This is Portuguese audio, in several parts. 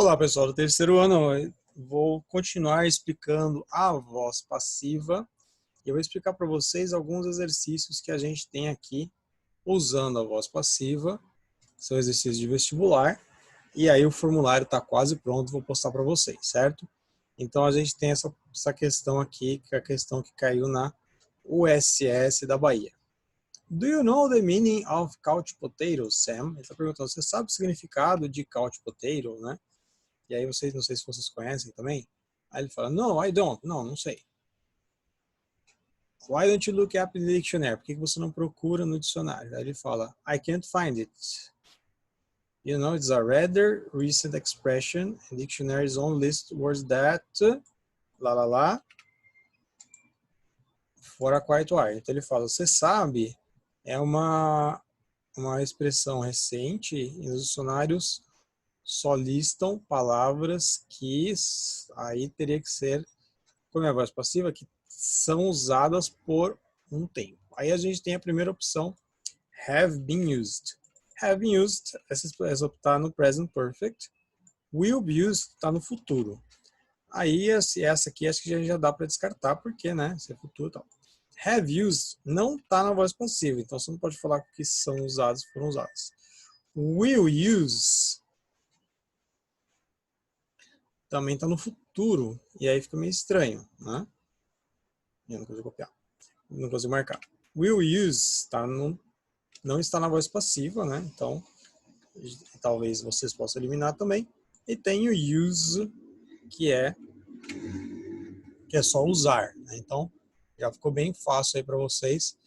Olá, pessoal do terceiro ano. Eu vou continuar explicando a voz passiva e eu vou explicar para vocês alguns exercícios que a gente tem aqui usando a voz passiva. São exercícios de vestibular e aí o formulário está quase pronto, vou postar para vocês, certo? Então a gente tem essa questão aqui, que é a questão que caiu na USS da Bahia. Do you know the meaning of couch potato, Sam? Ele está perguntando, você sabe o significado de couch potato, né? E aí vocês, não sei se vocês conhecem também. Aí ele fala, no, I don't. Não sei. Why don't you look up in the dictionary? Por que você não procura no dicionário? Aí ele fala, I can't find it. You know, it's a rather recent expression. And dictionaries only list words that, lá, for a quiet while. Então ele fala, você sabe, é uma expressão recente e nos dicionários só listam palavras que aí teria que ser, como é a voz passiva, que são usadas por um tempo. Aí a gente tem a primeira opção, have been used. Have been used, essa está no present perfect. Will be used está no futuro. Aí essa aqui acho que já dá para descartar, porque, né, se é futuro e tal. Have used não está na voz passiva, então você não pode falar que são usados, foram usados. Will use também está no futuro, e aí fica meio estranho, né? Eu não consigo copiar, não consigo marcar. Will use não está na voz passiva, né? Então, talvez vocês possam eliminar também. E tem o use, que é só usar, né? Então, já ficou bem fácil aí para vocês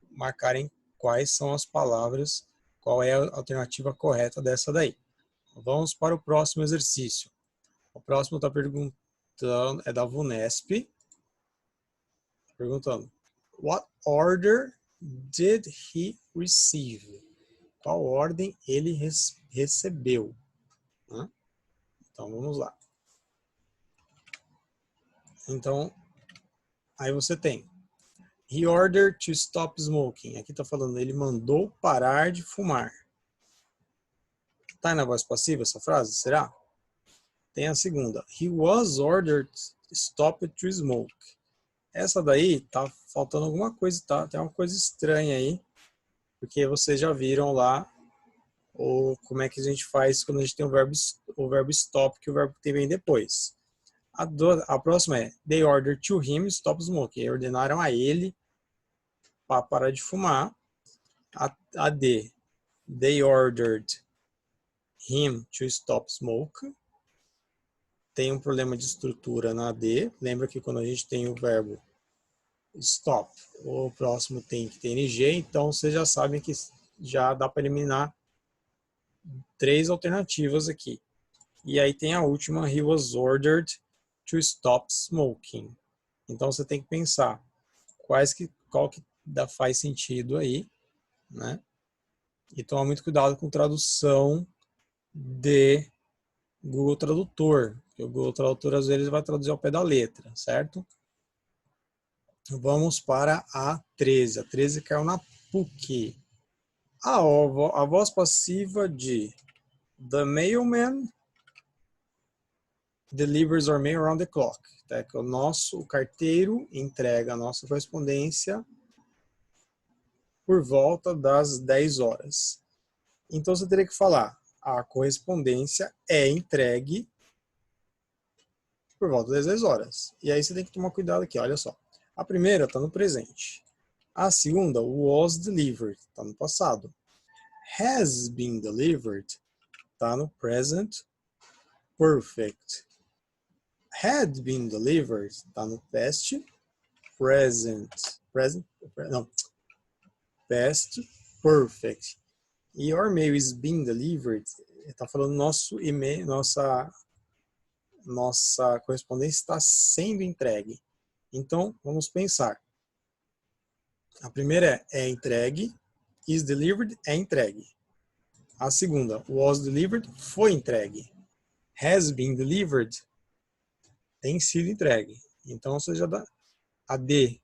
marcarem quais são as palavras, qual é a alternativa correta dessa daí. Vamos para o próximo exercício. O próximo está perguntando, é da VUNESP, perguntando, what order did he receive? Qual ordem ele recebeu? Né? Então, vamos lá. Então, aí você tem, he ordered to stop smoking. Aqui está falando, ele mandou parar de fumar. Está na voz passiva essa frase? Será? Tem a segunda, he was ordered to stop to smoke. Essa daí tá faltando alguma coisa, tá? Tem uma coisa estranha aí, porque vocês já viram lá como é que a gente faz quando a gente tem o verbo stop, que o verbo tem vem depois. A próxima é, they ordered to him stop smoking. Ordenaram a ele para parar de fumar. A D, they ordered him to stop smoke. Tem um problema de estrutura na D. Lembra que quando a gente tem o verbo stop, o próximo tem que ter NG, então vocês já sabem que já dá para eliminar 3 alternativas aqui. E aí tem a última, he was ordered to stop smoking. Então você tem que pensar qual que faz sentido aí, né? E tomar muito cuidado com tradução de Google Tradutor, porque o Google Tradutor às vezes vai traduzir ao pé da letra, certo? Vamos para a 13. A 13 caiu na PUC. A voz passiva de the mailman delivers our mail around the clock. Tá? Que o carteiro entrega a nossa correspondência por volta das 10 horas. Então você teria que falar, a correspondência é entregue por volta das 10 horas. E aí você tem que tomar cuidado aqui, olha só. A primeira está no presente. A segunda, was delivered, está no passado. Has been delivered, está no present perfect. Had been delivered, está no past past perfect. E your mail is being delivered, está falando nosso e-mail, nossa correspondência está sendo entregue. Então, vamos pensar. A primeira é entregue, is delivered é entregue. A segunda, was delivered, foi entregue. Has been delivered, tem sido entregue. Então, você já dá. A D,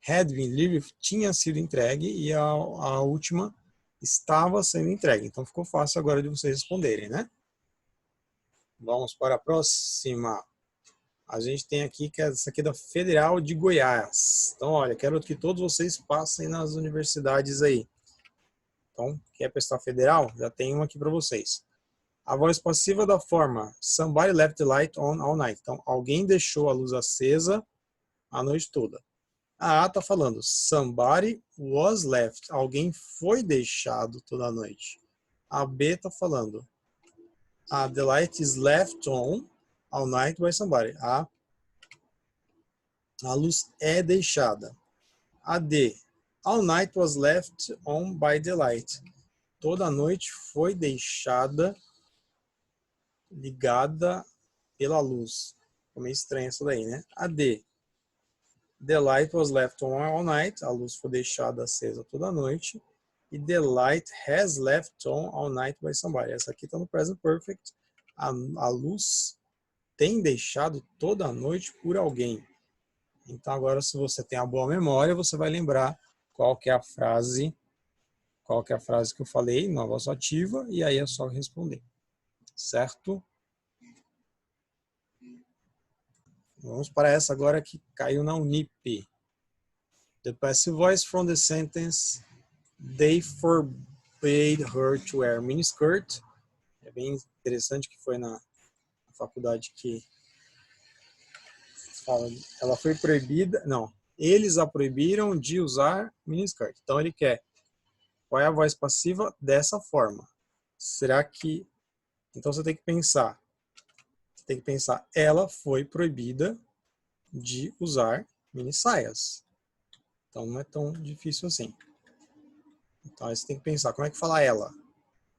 had been delivered, tinha sido entregue. E a última, estava sendo entregue. Então, ficou fácil agora de vocês responderem, né? Vamos para a próxima. A gente tem aqui, que é essa aqui da Federal de Goiás. Então, olha, quero que todos vocês passem nas universidades aí. Então, quer prestar federal? Já tem uma aqui para vocês. A voz passiva da forma somebody left the light on all night. Então, alguém deixou a luz acesa a noite toda. A A está falando somebody was left. Alguém foi deixado toda a noite. A B está falando the light is left on all night by somebody. A luz é deixada. A D, all night was left on by the light. Toda a noite foi deixada ligada pela luz. Ficou meio estranho isso daí, né? A D, the light was left on all night. A luz foi deixada acesa toda a noite. E the light has left on all night by somebody. Essa aqui está no present perfect. A luz tem deixado toda a noite por alguém. Então agora, se você tem a boa memória, você vai lembrar qual que é a frase que eu falei na voz ativa, e aí é só responder. Certo? Vamos para essa agora que caiu na Unip. The passive voice from the sentence they forbade her to wear miniskirt. É bem interessante que foi na faculdade que fala, ela foi proibida, não, eles a proibiram de usar miniskirt. Então ele quer, qual é a voz passiva dessa forma? Será que, então você tem que pensar, ela foi proibida de usar mini saias. Então não é tão difícil assim. Então aí você tem que pensar, como é que fala ela?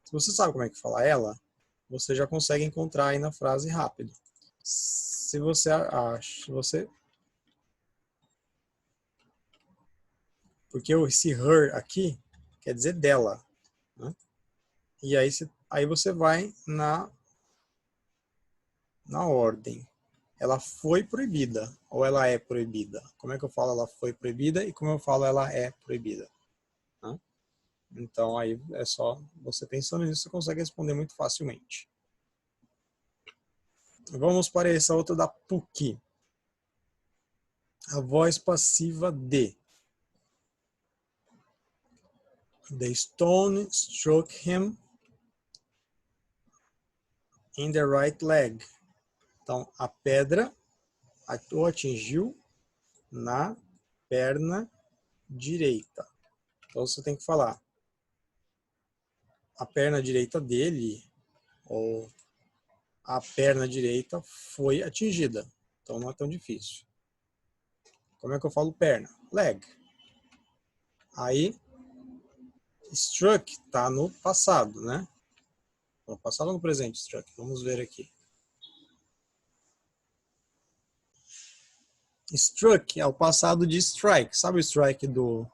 Se você sabe como é que fala ela, você já consegue encontrar aí na frase rápido. Se você acha, porque esse her aqui quer dizer dela, né? E aí você vai na ordem. Ela foi proibida ou ela é proibida? Como é que eu falo ela foi proibida e como eu falo ela é proibida? Né? Então aí é só você pensando nisso, você consegue responder muito facilmente. Vamos para essa outra da PUC. A voz passiva de. The stone struck him in the right leg. Então, a pedra o atingiu na perna direita. Então, você tem que falar a perna direita dele, ou a perna direita foi atingida. Então, não é tão difícil. Como é que eu falo perna? Leg. Aí, struck está no passado, né? No passado ou no presente, struck? Vamos ver aqui. Struck é o passado de strike. Sabe o strike do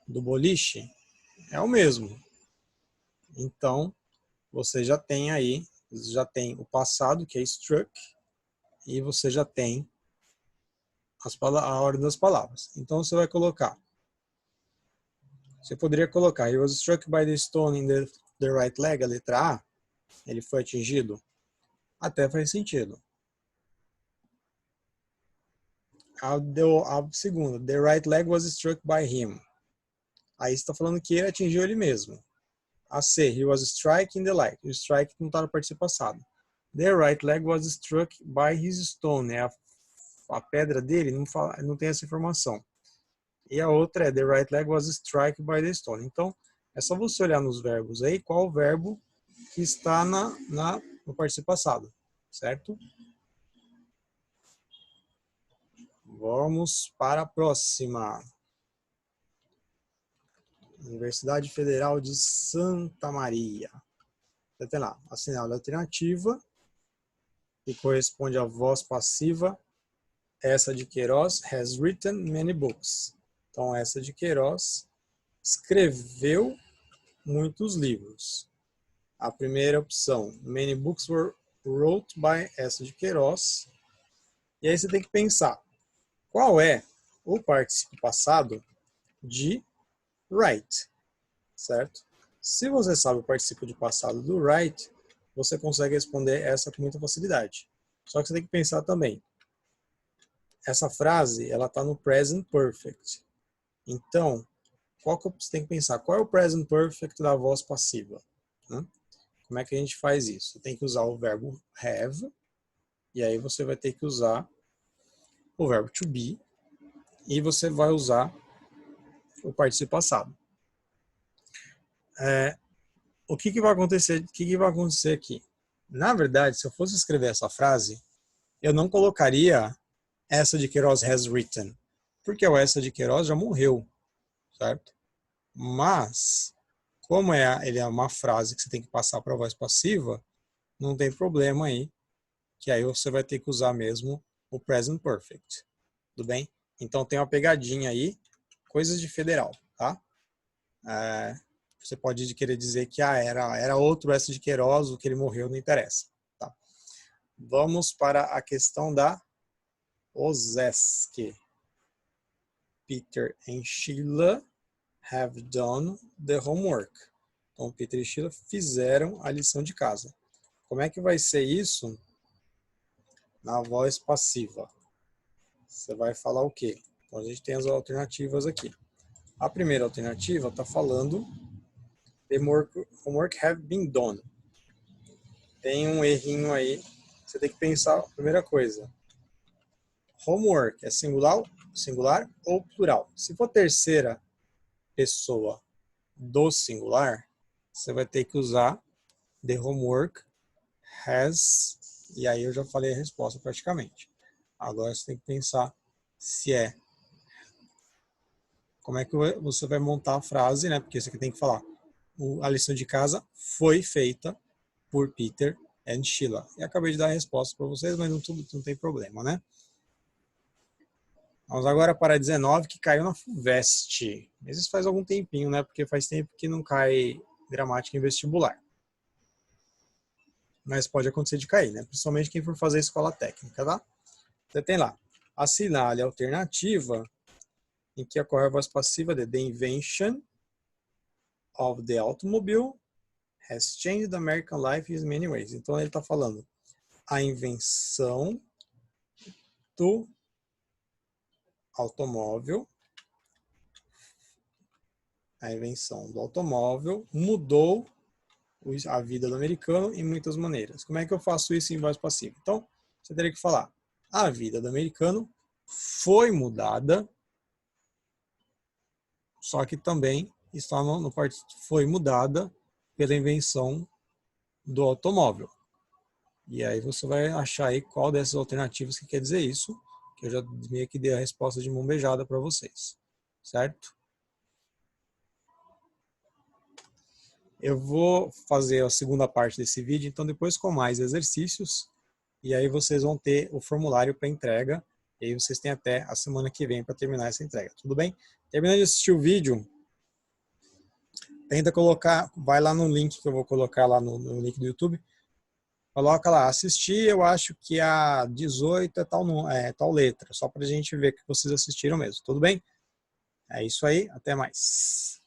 boliche? É o mesmo. Então, você já tem aí, já tem o passado, que é struck, e você já tem a ordem das palavras. Então, você vai colocar. Você poderia colocar, he was struck by the stone in the right leg, a letra A, ele foi atingido. Até faz sentido. A segunda, the right leg was struck by him. Aí você está falando que ele atingiu ele mesmo. A C, he was struck in the leg. O strike não está no participo passado. The right leg was struck by his stone. A pedra dele não tem essa informação. E a outra é the right leg was struck by the stone. Então, é só você olhar nos verbos aí qual o verbo que está no participo passado, certo? Vamos para a próxima. Universidade Federal de Santa Maria. Tem lá, assinale a alternativa, que corresponde à voz passiva. Essa de Queiroz has written many books. Então, essa de Queiroz escreveu muitos livros. A primeira opção, many books were wrote by essa de Queiroz. E aí você tem que pensar, qual é o participo passado de write, certo? Se você sabe o participo de passado do write, você consegue responder essa com muita facilidade. Só que você tem que pensar também, essa frase, ela está no present perfect. Então, você tem que pensar, qual é o present perfect da voz passiva? Né? Como é que a gente faz isso? Você tem que usar o verbo have, e aí você vai ter que usar o verbo to be, e você vai usar o participio passado. O que vai acontecer? O que vai acontecer aqui? Na verdade, se eu fosse escrever essa frase, eu não colocaria essa de Queiroz has written, porque o essa de Queiroz já morreu, certo? Mas, como ele é uma frase que você tem que passar para a voz passiva, não tem problema aí, que aí você vai ter que usar mesmo o present perfect, tudo bem? Então tem uma pegadinha aí, coisas de federal, tá? Você pode querer dizer que era outro essa de Queiroz, o que ele morreu não interessa, tá? Vamos para a questão da Ozeski. Peter and Sheila have done the homework. Então, Peter e Sheila fizeram a lição de casa. Como é que vai ser isso na voz passiva? Você vai falar o quê? Então, a gente tem as alternativas aqui. A primeira alternativa está falando the homework have been done. Tem um errinho aí. Você tem que pensar, primeira coisa. Homework é singular ou plural? Se for terceira pessoa do singular, você vai ter que usar the homework has, e aí eu já falei a resposta praticamente. Agora você tem que pensar se como é que você vai montar a frase, né? Porque você tem que falar, a lição de casa foi feita por Peter and Sheila. E acabei de dar a resposta para vocês, mas não tem problema, né? Vamos agora para a 19, que caiu na FUVEST. Isso faz algum tempinho, né? Porque faz tempo que não cai gramática em vestibular. Mas pode acontecer de cair, né? Principalmente quem for fazer escola técnica, tá? Você tem lá, assinale a alternativa em que ocorre a voz passiva de the invention of the automobile has changed American life in many ways. Então ele está falando a invenção do automóvel, mudou a vida do americano em muitas maneiras. Como é que eu faço isso em voz passiva? Então, você teria que falar, a vida do americano foi mudada, só que também está foi mudada pela invenção do automóvel. E aí você vai achar aí qual dessas alternativas que quer dizer isso, que eu já meio que dei a resposta de mão beijada para vocês, certo? Eu vou fazer a segunda parte desse vídeo, então depois com mais exercícios, e aí vocês vão ter o formulário para entrega, e aí vocês têm até a semana que vem para terminar essa entrega, tudo bem? Terminando de assistir o vídeo, tenta colocar, vai lá no link que eu vou colocar lá no link do YouTube, coloca lá, assistir, eu acho que a 18 é tal letra, só para a gente ver que vocês assistiram mesmo, tudo bem? É isso aí, até mais.